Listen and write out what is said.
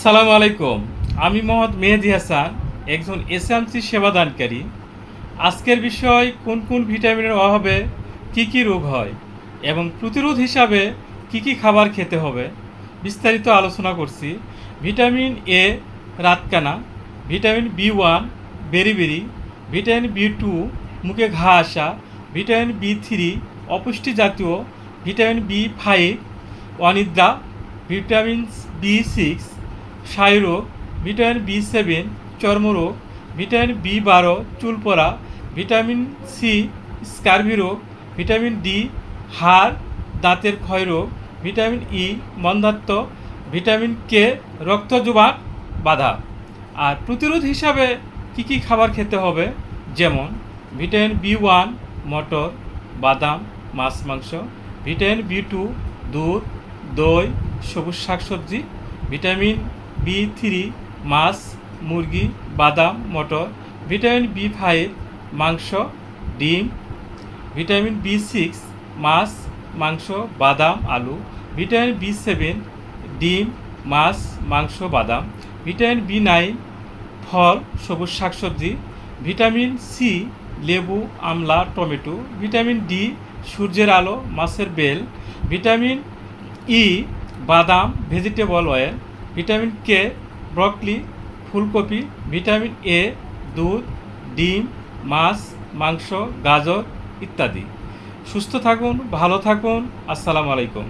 আসসালামু আলাইকুম। আমি মোহাম্মদ মেহেদী হাসান, একজন এসএমসি সেবাদানকারী। আজকের বিষয় কোন কোন ভিটামিনের অভাবে কি কি রোগ হয় এবং প্রতিরোধ হিসাবে কি কি খাবার খেতে হবে বিস্তারিত আলোচনা করছি। ভিটামিন এ রাতকানা, vitamin B one beriberi, vitamin B2 মুখে ঘা আসা, ভিটামিন বি3 অপুষ্টি জাতীয়, ভিটামিন বি5 অনিদ্রা, ভিটামিন বি6 ক্ষয়রোগ, ভিটামিন বি7 চর্মরোগ, ভিটামিন বি12 চুল পড়া, ভিটামিন সি স্কার্ভি রোগ, ভিটামিন ডি হাড় দাঁতের ক্ষয়রোগ, ভিটামিন ই মন্দাত্ম, ভিটামিন কে রক্ত জমাট বাধা। আর প্রতিরোধ হিসাবে কি কি খাবার খেতে হবে, যেমন ভিটামিন বি1 মটর, বাদাম, মাছ মাংস, ভিটামিন বি2 দুধ, দই, সবুজ শাকসবজি, ভিটামিন বি3 মাছ, মুরগি, বাদাম, মটর, ভিটামিন বি5 মাংস, ডিম, ভিটামিন বি6 মাছ, মাংস, বাদাম, আলু, ভিটামিন বি7 ডিম, মাছ, মাংস, বাদাম, ভিটামিন বি9 ফল, সবুজ শাকসবজি, ভিটামিন সি লেবু, আমলা, টমেটো, ভিটামিন ডি সূর্যের আলো, মাছের বেল, ভিটামিন ই বাদাম, vegetable oil, vitamin K broccoli, ফুলকপি, ভিটামিন এ দুধ, ডিম, মাছ, মাংস, গাজর ইত্যাদি। সুস্থ থাকুন, ভালো থাকুন। আসসালামু আলাইকুম।